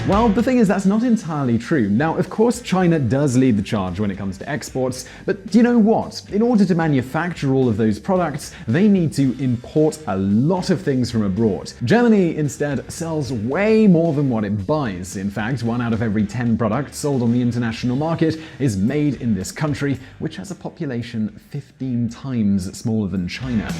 Well, the thing is, that's not entirely true. Now, of course, China does lead the charge when it comes to exports, but do you know what? In order to manufacture all of those products, they need to import a lot of things from abroad. Germany, instead, sells way more than what it buys. In fact, 1 out of every 10 products sold on the international market is made in this country, which has a population 15 times smaller than China.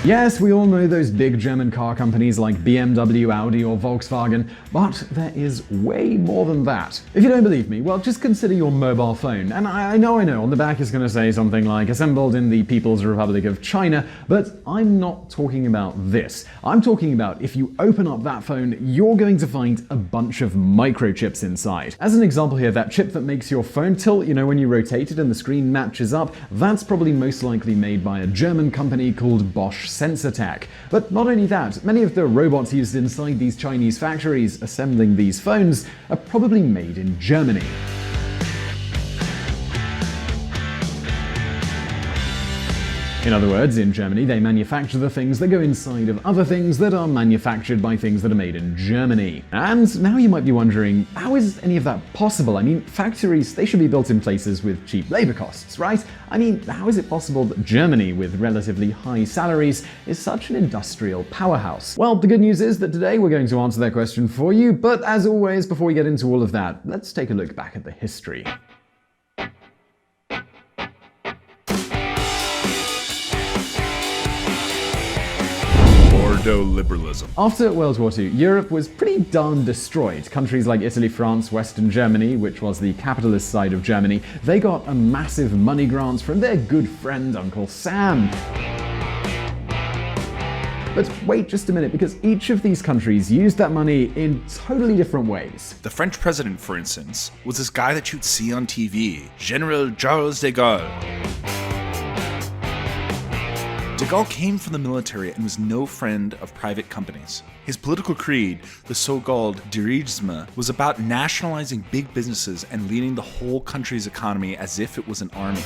Yes, we all know those big German car companies like BMW, Audi, or Volkswagen, but there is way more than that. If you don't believe me, well, just consider your mobile phone. And I know, on the back it's going to say something like assembled in the People's Republic of China, but I'm not talking about this. I'm talking about if you open up that phone, you're going to find a bunch of microchips inside. As an example here, that chip that makes your phone tilt, when you rotate it and the screen matches up, that's probably most likely made by a German company called Bosch Sensortech. But not only that, many of the robots used inside these Chinese factories assembling these phones are probably made in Germany. In other words, in Germany, they manufacture the things that go inside of other things that are manufactured by things that are made in Germany. And now you might be wondering, how is any of that possible? I mean, factories, they should be built in places with cheap labor costs, right? I mean, how is it possible that Germany, with relatively high salaries, is such an industrial powerhouse? Well, the good news is that today we're going to answer that question for you, but as always, before we get into all of that, let's take a look back at the history. Liberalism. After World War II, Europe was pretty darn destroyed. Countries like Italy, France, Western Germany, which was the capitalist side of Germany, they got a massive money grant from their good friend Uncle Sam. But wait just a minute, because each of these countries used that money in totally different ways. The French president, for instance, was this guy that you'd see on TV, General Charles de Gaulle. De Gaulle came from the military and was no friend of private companies. His political creed, the so-called dirigisme, was about nationalizing big businesses and leading the whole country's economy as if it was an army.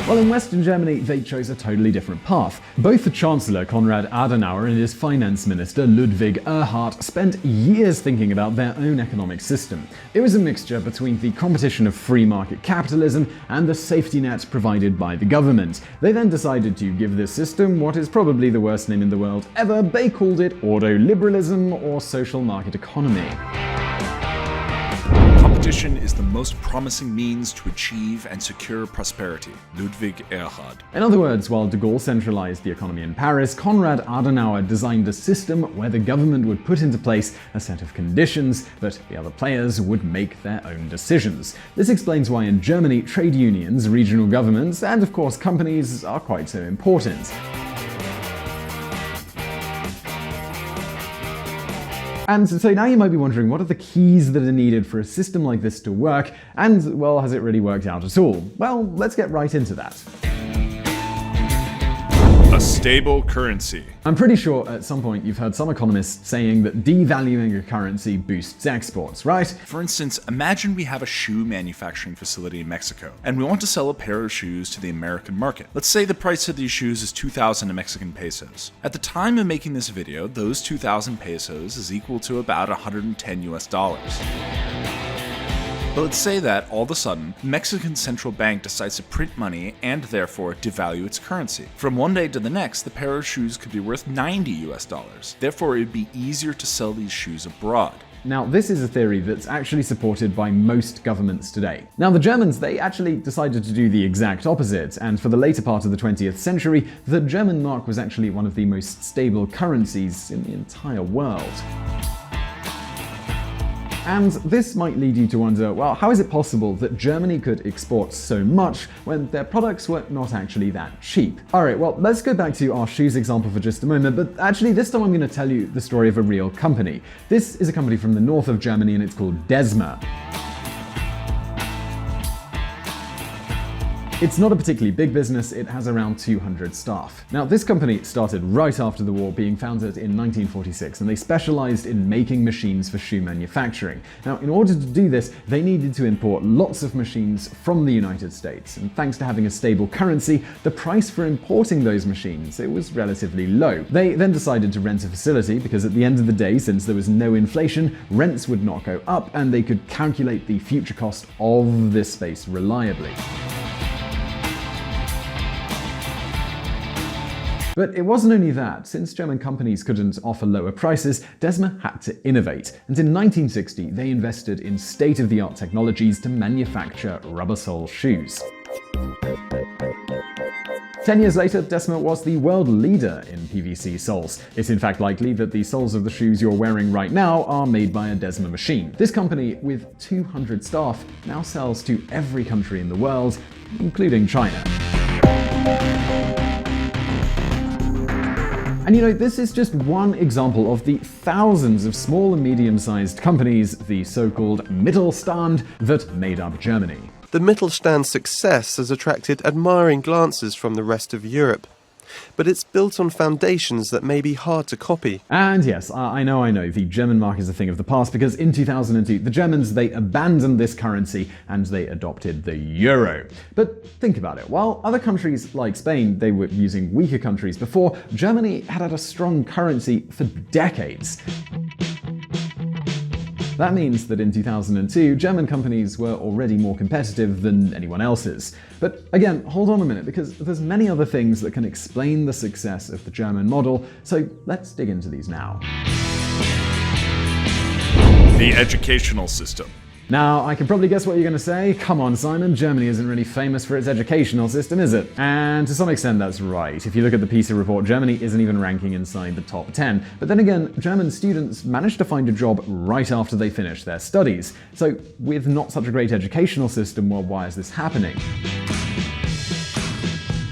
Well, in Western Germany, they chose a totally different path. Both the Chancellor Konrad Adenauer and his finance minister Ludwig Erhard spent years thinking about their own economic system. It was a mixture between the competition of free market capitalism and the safety net provided by the government. They then decided to give this system what is probably the worst name in the world ever. They called it ordoliberalism or social market economy. Competition is the most promising means to achieve and secure prosperity. Ludwig Erhard. In other words, while de Gaulle centralized the economy in Paris, Konrad Adenauer designed a system where the government would put into place a set of conditions, but the other players would make their own decisions. This explains why in Germany, trade unions, regional governments, and of course companies are quite so important. And so now you might be wondering, what are the keys that are needed for a system like this to work? And, well, has it really worked out at all? Well, let's get right into that. A stable currency. I'm pretty sure at some point you've heard some economists saying that devaluing a currency boosts exports, right? For instance, imagine we have a shoe manufacturing facility in Mexico, and we want to sell a pair of shoes to the American market. Let's say the price of these shoes is 2,000 Mexican pesos. At the time of making this video, those 2,000 pesos is equal to about $110. But let's say that, all of a sudden, the Mexican central bank decides to print money and therefore devalue its currency. From one day to the next, the pair of shoes could be worth $90. Therefore, it would be easier to sell these shoes abroad. Now, this is a theory that's actually supported by most governments today. Now, the Germans, they actually decided to do the exact opposite, and for the later part of the 20th century, the German mark was actually one of the most stable currencies in the entire world. And this might lead you to wonder, well, how is it possible that Germany could export so much when their products were not actually that cheap? Alright, well, let's go back to our shoes example for just a moment, but actually this time I'm going to tell you the story of a real company. This is a company from the north of Germany and it's called Desma. It's not a particularly big business, it has around 200 staff. Now, this company started right after the war, being founded in 1946, and they specialized in making machines for shoe manufacturing. Now, in order to do this, they needed to import lots of machines from the United States, and thanks to having a stable currency, the price for importing those machines, it was relatively low. They then decided to rent a facility because at the end of the day, since there was no inflation, rents would not go up, and they could calculate the future cost of this space reliably. But it wasn't only that. Since German companies couldn't offer lower prices, DESMA had to innovate. And in 1960, they invested in state-of-the-art technologies to manufacture rubber-sole shoes. 10 years later, DESMA was the world leader in PVC soles. It's in fact likely that the soles of the shoes you're wearing right now are made by a DESMA machine. This company, with 200 staff, now sells to every country in the world, including China. And you know, this is just one example of the thousands of small and medium-sized companies, the so-called Mittelstand, that made up Germany. The Mittelstand's success has attracted admiring glances from the rest of Europe. But it's built on foundations that may be hard to copy. And yes, I know, the German mark is a thing of the past, because in 2002, the Germans, they abandoned this currency and they adopted the euro. But think about it, while other countries like Spain, they were using weaker countries before, Germany had a strong currency for decades. That means that in 2002, German companies were already more competitive than anyone else's. But again, hold on a minute, because there's many other things that can explain the success of the German model, so let's dig into these now. The educational system. Now, I can probably guess what you're going to say. Come on, Simon, Germany isn't really famous for its educational system, is it? And to some extent, that's right. If you look at the PISA report, Germany isn't even ranking inside the top 10. But then again, German students managed to find a job right after they finished their studies. So, with not such a great educational system, well, why is this happening?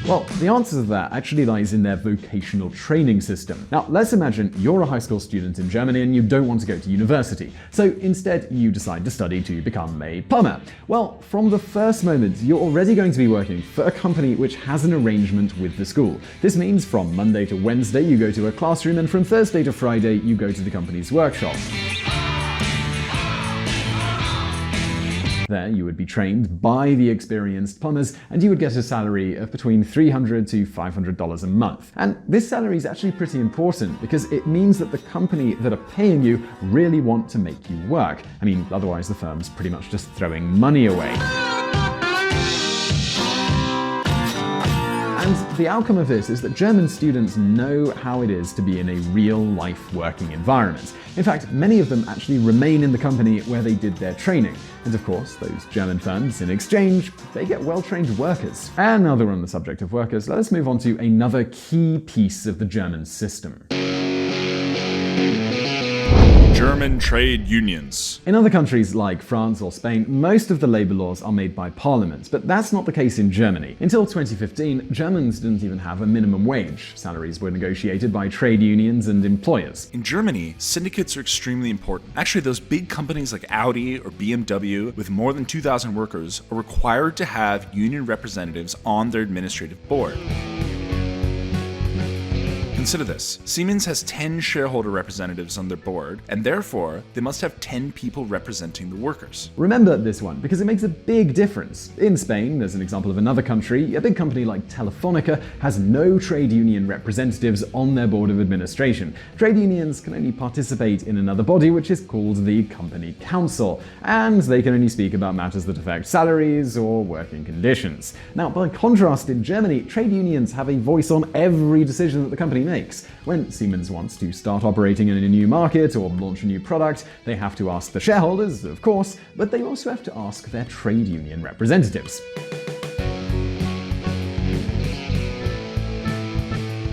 Well, the answer to that actually lies in their vocational training system. Now, let's imagine you're a high school student in Germany and you don't want to go to university. So instead, you decide to study to become a plumber. Well, from the first moment, you're already going to be working for a company which has an arrangement with the school. This means from Monday to Wednesday, you go to a classroom, and from Thursday to Friday, you go to the company's workshop. There, you would be trained by the experienced plumbers, and you would get a salary of between $300 to $500 a month. And this salary is actually pretty important because it means that the company that are paying you really want to make you work. I mean, otherwise the firm's pretty much just throwing money away. And the outcome of this is that German students know how it is to be in a real-life working environment. In fact, many of them actually remain in the company where they did their training. And of course, those German firms, in exchange, they get well-trained workers. And now that we're on the subject of workers, let us move on to another key piece of the German system. German trade unions. In other countries like France or Spain, most of the labor laws are made by parliament, but that's not the case in Germany. Until 2015, Germans didn't even have a minimum wage. Salaries were negotiated by trade unions and employers. In Germany, syndicates are extremely important. Actually, those big companies like Audi or BMW with more than 2,000 workers are required to have union representatives on their administrative board. Consider this. Siemens has 10 shareholder representatives on their board, and therefore, they must have 10 people representing the workers. Remember this one, because it makes a big difference. In Spain, there's an example of another country, a big company like Telefonica has no trade union representatives on their board of administration. Trade unions can only participate in another body, which is called the Company Council, and they can only speak about matters that affect salaries or working conditions. Now, by contrast, in Germany, trade unions have a voice on every decision that the company makes. When Siemens wants to start operating in a new market or launch a new product, they have to ask the shareholders, of course, but they also have to ask their trade union representatives.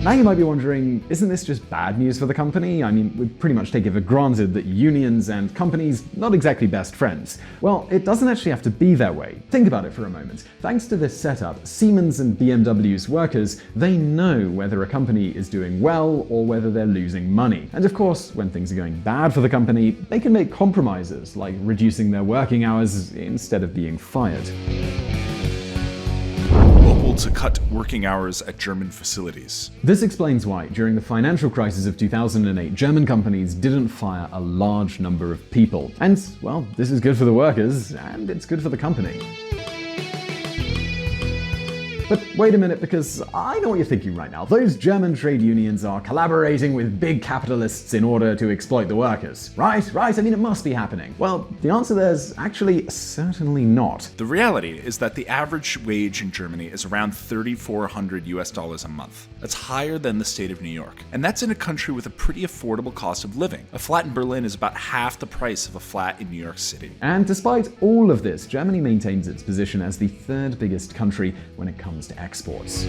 Now you might be wondering, isn't this just bad news for the company? I mean, we pretty much take it for granted that unions and companies not exactly best friends. Well, it doesn't actually have to be that way. Think about it for a moment. Thanks to this setup, Siemens and BMW's workers, they know whether a company is doing well or whether they're losing money. And of course, when things are going bad for the company, they can make compromises, like reducing their working hours instead of being fired. to cut working hours at German facilities. This explains why, during the financial crisis of 2008, German companies didn't fire a large number of people. And, well, this is good for the workers, and it's good for the company. But wait a minute, because I know what you're thinking right now. Those German trade unions are collaborating with big capitalists in order to exploit the workers. Right? I mean, it must be happening. Well, the answer there is actually certainly not. The reality is that the average wage in Germany is around $3,400 a month. That's higher than the state of New York. And that's in a country with a pretty affordable cost of living. A flat in Berlin is about half the price of a flat in New York City. And despite all of this, Germany maintains its position as the third biggest country when it comes to exports.